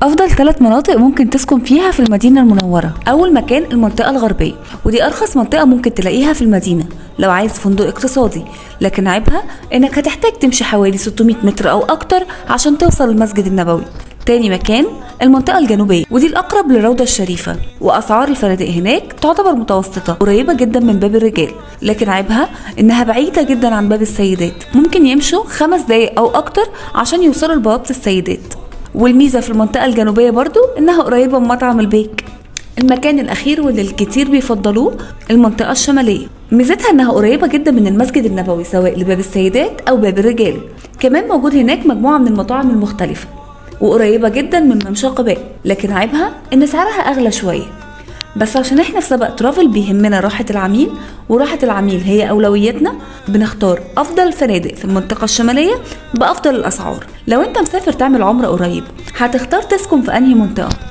افضل 3 مناطق ممكن تسكن فيها في المدينة المنورة. اول مكان المنطقة الغربية، ودي ارخص منطقة ممكن تلاقيها في المدينة لو عايز فندق اقتصادي، لكن عيبها انك هتحتاج تمشي حوالي 600 متر او اكتر عشان توصل المسجد النبوي. تاني مكان المنطقة الجنوبية، ودي الأقرب للروضة الشريفة، وأسعار الفنادق هناك تعتبر متوسطة قريبة جدا من باب الرجال، لكن عيبها إنها بعيدة جدا عن باب السيدات، ممكن يمشوا 5 دقايق أو أكتر عشان يوصلوا لبوابة السيدات. والميزة في المنطقة الجنوبية برضو إنها قريبة من مطعم البيك. المكان الأخير واللي الكتير بيفضلوه المنطقة الشمالية، ميزتها إنها قريبة جدا من المسجد النبوي سواء لباب السيدات أو باب الرجال. كمان موجود هناك مجموعة من المطاعم المختلفة وقريبة جدا من ممشى قباء، لكن عيبها ان سعرها اغلى شوية. بس عشان احنا في سبق ترافل بيهمنا راحة العميل، وراحة العميل هي اولويتنا، بنختار افضل الفنادق في المنطقة الشمالية بافضل الاسعار. لو انت مسافر تعمل عمرة قريب، هتختار تسكن في انهي منطقة؟